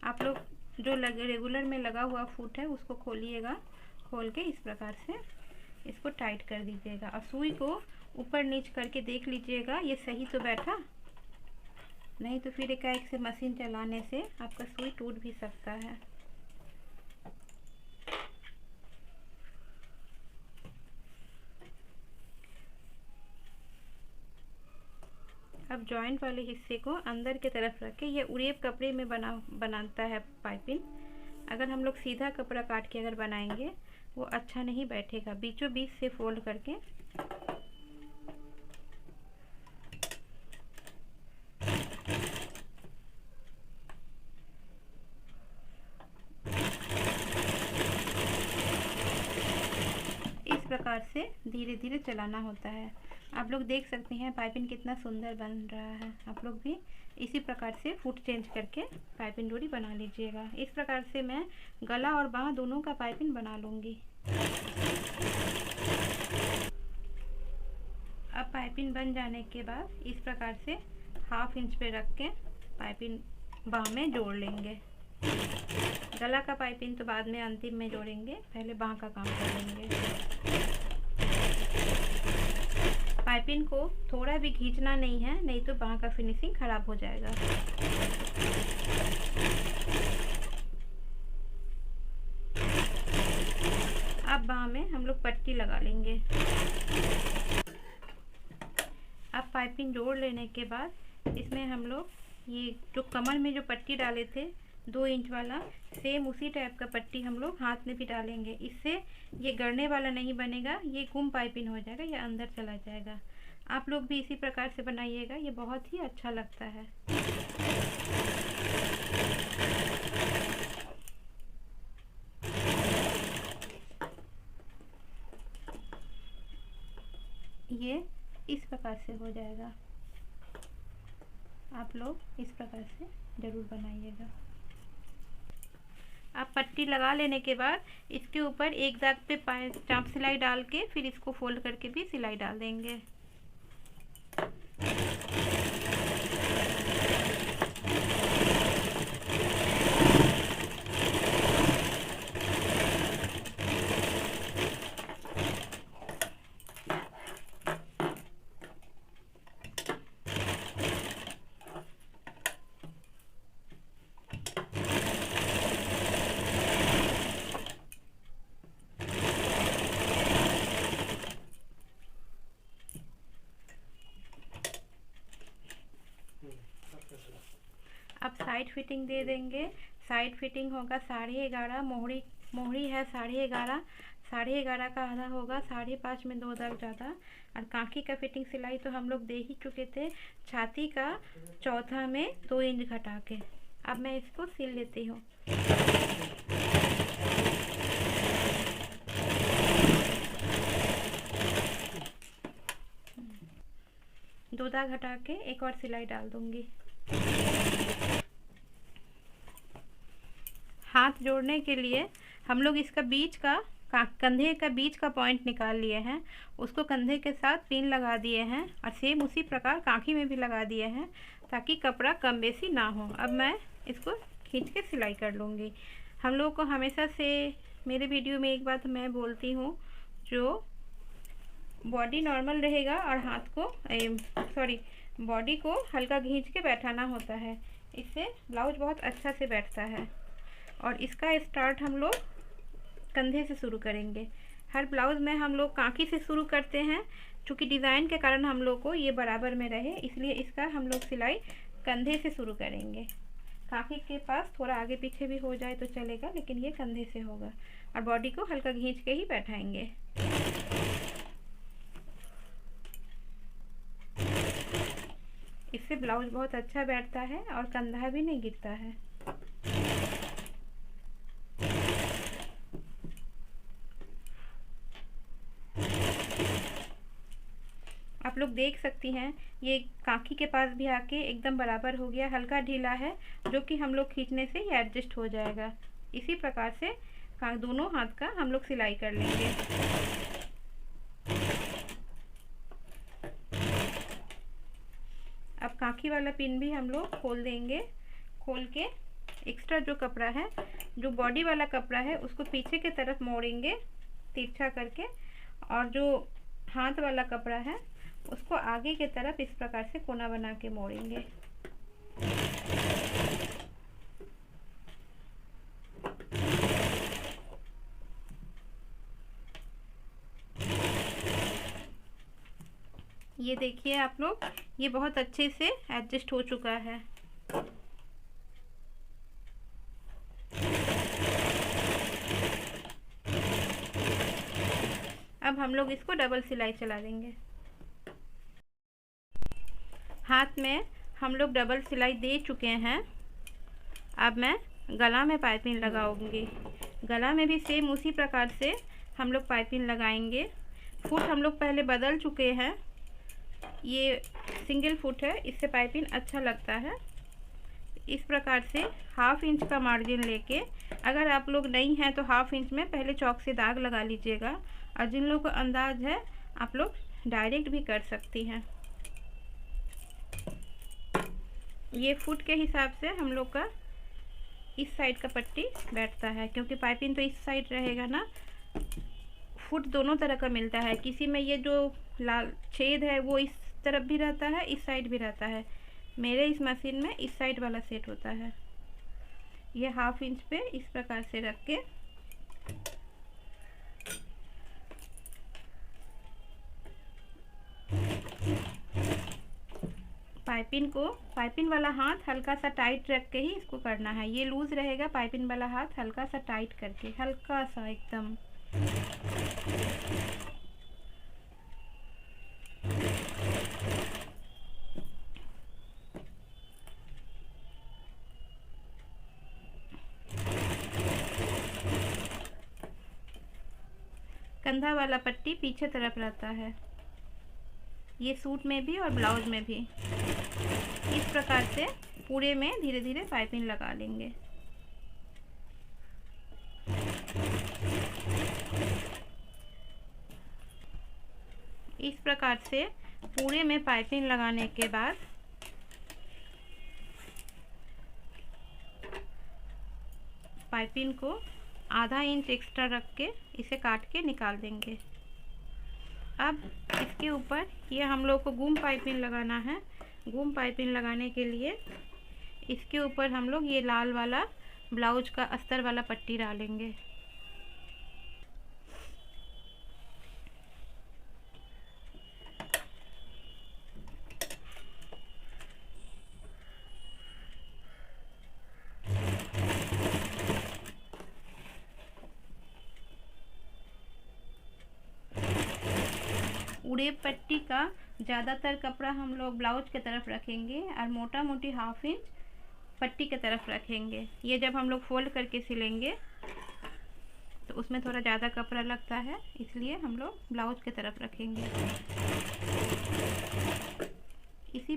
आप लोग जो रेगुलर में लगा हुआ फुट है उसको खोलिएगा, खोल के इस प्रकार से इसको टाइट कर दीजिएगा और सुई को ऊपर नीच करके देख लीजिएगा ये सही तो बैठा, नहीं तो फिर एकाएक से मशीन चलाने से आपका सुई टूट भी सकता है। अब जॉइंट वाले हिस्से को अंदर की तरफ रख के, ये उरेब कपड़े में बनाता है पाइपिंग। अगर हम लोग सीधा कपड़ा काट के अगर बनाएंगे वो अच्छा नहीं बैठेगा। बीचों बीच से फोल्ड करके इस प्रकार से धीरे धीरे चलाना होता है। आप लोग देख सकते हैं पाइपिंग कितना सुंदर बन रहा है। आप लोग भी इसी प्रकार से फुट चेंज करके पाइपिंग डोरी बना लीजिएगा। इस प्रकार से मैं गला और बाँह दोनों का पाइपिंग बना लूँगी। अब पाइपिंग बन जाने के बाद इस प्रकार से 1/2 इंच पे रख के पाइपिंग बाँह में जोड़ लेंगे। गला का पाइपिंग तो बाद में अंतिम में जोड़ेंगे, पहले बाँह का काम कर लेंगे। पाइपिंग को थोड़ा भी खींचना नहीं है, नहीं तो बाँह का फिनिशिंग खराब हो जाएगा। अब बाँह में हम लोग पट्टी लगा लेंगे। अब पाइपिंग जोड़ लेने के बाद इसमें हम लोग ये जो कमर में जो पट्टी डाले थे 2 इंच वाला, सेम उसी टाइप का पट्टी हम लोग हाथ में भी डालेंगे। इससे ये गड़ने वाला नहीं बनेगा, ये गुम पाइपिंग हो जाएगा, ये अंदर चला जाएगा। आप लोग भी इसी प्रकार से बनाइएगा, ये बहुत ही अच्छा लगता है। ये इस प्रकार से हो जाएगा। आप लोग इस प्रकार से ज़रूर बनाइएगा। आप पट्टी लगा लेने के बाद इसके ऊपर एक दाग पे चाप सिलाई डाल के फिर इसको फोल्ड करके भी सिलाई डाल देंगे। अब साइड फिटिंग दे देंगे। साइड फिटिंग होगा 11.5, मोहरी है 11.5, 11.5 का आधा होगा 5.5 में 2 दाग ज़्यादा। और कांखी का फिटिंग सिलाई तो हम लोग दे ही चुके थे, छाती का चौथा में 2 इंच घटा के। अब मैं इसको सिल लेती हूँ। 2 दाग हटा के एक और सिलाई डाल दूंगी। हाथ जोड़ने के लिए हम लोग इसका बीच का कंधे का बीच का पॉइंट निकाल लिए हैं, उसको कंधे के साथ पिन लगा दिए हैं और सेम उसी प्रकार कांखी में भी लगा दिए हैं ताकि कपड़ा कम बेसी ना हो। अब मैं इसको खींच के सिलाई कर लूँगी। हम लोग को हमेशा से मेरे वीडियो में एक बात मैं बोलती हूँ, जो बॉडी नॉर्मल रहेगा और हाथ को बॉडी को हल्का खींच के बैठाना होता है, इससे ब्लाउज बहुत अच्छा से बैठता है। और इसका स्टार्ट हम लोग कंधे से शुरू करेंगे। हर ब्लाउज में हम लोग कांखी से शुरू करते हैं, क्योंकि डिज़ाइन के कारण हम लोग को ये बराबर में रहे, इसलिए इसका हम लोग सिलाई कंधे से शुरू करेंगे। कांखी के पास थोड़ा आगे पीछे भी हो जाए तो चलेगा, लेकिन ये कंधे से होगा और बॉडी को हल्का खींच के ही बैठाएंगे। इससे ब्लाउज बहुत अच्छा बैठता है और कंधा भी नहीं गिरता है। आप लोग देख सकती हैं ये कांखी के पास भी आके एकदम बराबर हो गया, हल्का ढीला है जो कि हम लोग खींचने से ये एडजस्ट हो जाएगा। इसी प्रकार से दोनों हाथ का हम लोग सिलाई कर लेंगे। अब कांखी वाला पिन भी हम लोग खोल देंगे। खोल के एक्स्ट्रा जो कपड़ा है, जो बॉडी वाला कपड़ा है, उसको पीछे की तरफ मोड़ेंगे तिरछा करके, और जो हाथ वाला कपड़ा है उसको आगे की तरफ इस प्रकार से कोना बना के मोड़ेंगे। ये देखिए आप लोग, ये बहुत अच्छे से एडजस्ट हो चुका है। अब हम लोग इसको डबल सिलाई चला देंगे। हाथ में हम लोग डबल सिलाई दे चुके हैं। अब मैं गला में पाइपिंग लगाऊंगी। गला में भी सेम उसी प्रकार से हम लोग पाइपिंग लगाएंगे। फुट हम लोग पहले बदल चुके हैं, ये सिंगल फुट है, इससे पाइपिंग अच्छा लगता है। इस प्रकार से 1/2 इंच का मार्जिन लेके, अगर आप लोग नहीं हैं तो 1/2 इंच में पहले चौक से दाग लगा लीजिएगा, और जिन लोगों को अंदाज है आप लोग डायरेक्ट भी कर सकती हैं। ये फुट के हिसाब से हम लोग का इस साइड का पट्टी बैठता है, क्योंकि पाइपिंग तो इस साइड रहेगा ना। फुट दोनों तरह का मिलता है, किसी में ये जो लाल छेद है वो इस तरफ भी रहता है, इस साइड भी रहता है। मेरे इस मशीन में इस साइड वाला सेट होता है। ये 1/2 इंच पे इस प्रकार से रख के पाइपिंग वाला हाथ हल्का सा टाइट रख के ही इसको करना है। ये लूज रहेगा, पाइपिंग वाला हाथ हल्का सा टाइट करके, हल्का सा एकदम। कंधा वाला पट्टी पीछे तरफ रहता है, ये सूट में भी और ब्लाउज में भी। इस प्रकार से पूरे में धीरे धीरे पाइपिंग लगा लेंगे। इस प्रकार से पूरे में पाइपिंग लगाने के बाद पाइपिंग को 1/2 इंच एक्स्ट्रा रख के इसे काट के निकाल देंगे। अब इसके ऊपर ये हम लोग को गुम पाइपिंग लगाना है। गुम पाइपिंग लगाने के लिए इसके ऊपर हम लोग ये लाल वाला ब्लाउज का अस्तर वाला पट्टी डालेंगे। उड़ेब पट्टी का ज़्यादातर कपड़ा हम लोग ब्लाउज की तरफ रखेंगे और मोटा मोटी 1/2 इंच पट्टी की तरफ रखेंगे। ये जब हम लोग फोल्ड करके सिलेंगे तो उसमें थोड़ा ज़्यादा कपड़ा लगता है, इसलिए हम लोग ब्लाउज की तरफ रखेंगे।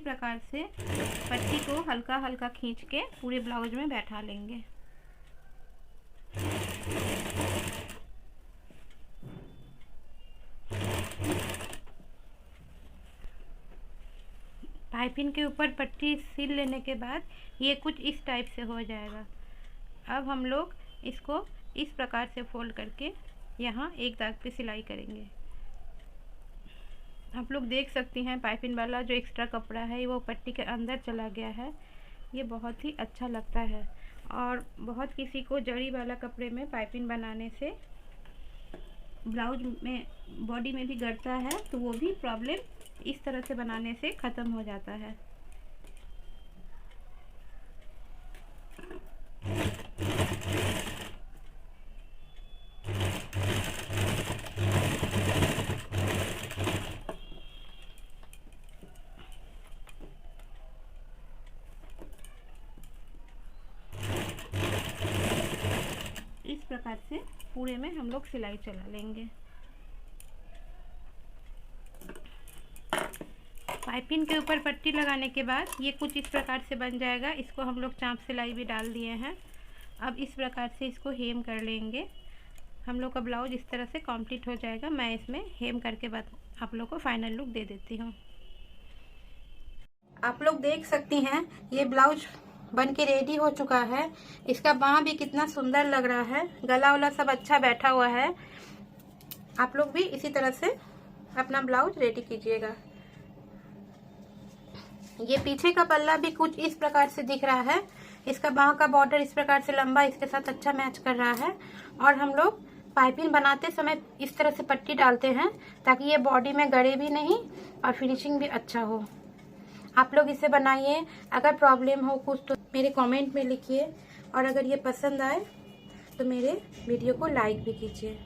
प्रकार से पट्टी को हल्का हल्का खींच के पूरे ब्लाउज में बैठा लेंगे। पाइपिंग के ऊपर पट्टी सिल लेने के बाद ये कुछ इस टाइप से हो जाएगा। अब हम लोग इसको इस प्रकार से फोल्ड करके यहाँ एक दाग पे सिलाई करेंगे। आप लोग देख सकती हैं पाइपिंग वाला जो एक्स्ट्रा कपड़ा है वो पट्टी के अंदर चला गया है। ये बहुत ही अच्छा लगता है और बहुत किसी को जड़ी वाला कपड़े में पाइपिंग बनाने से ब्लाउज में बॉडी में भी गड़ता है, तो वो भी प्रॉब्लम इस तरह से बनाने से ख़त्म हो जाता है। इस प्रकार से पूरे में हम लोग सिलाई चला लेंगे। पाइपिंग के ऊपर पट्टी लगाने के बाद ये कुछ इस प्रकार से बन जाएगा। इसको हम लोग चाँप सिलाई भी डाल दिए हैं। अब इस प्रकार से इसको हेम कर लेंगे। हम लोग का ब्लाउज इस तरह से कंप्लीट हो जाएगा। मैं इसमें हेम करके बाद आप लोग को फाइनल लुक दे देती हूँ। आप लोग देख सकती हैं ये ब्लाउज बन के रेडी हो चुका है। इसका बाँह भी कितना सुंदर लग रहा है, गला वाला सब अच्छा बैठा हुआ है। आप लोग भी इसी तरह से अपना ब्लाउज रेडी कीजिएगा। ये पीछे का पल्ला भी कुछ इस प्रकार से दिख रहा है। इसका बाँह का बॉर्डर इस प्रकार से लंबा इसके साथ अच्छा मैच कर रहा है। और हम लोग पाइपिंग बनाते समय इस तरह से पट्टी डालते हैं ताकि ये बॉडी में गड़े भी नहीं और फिनिशिंग भी अच्छा हो। आप लोग इसे बनाइए। अगर प्रॉब्लम हो कुछ तो मेरे कमेंट में लिखिए और अगर ये पसंद आए तो मेरे वीडियो को लाइक भी कीजिए।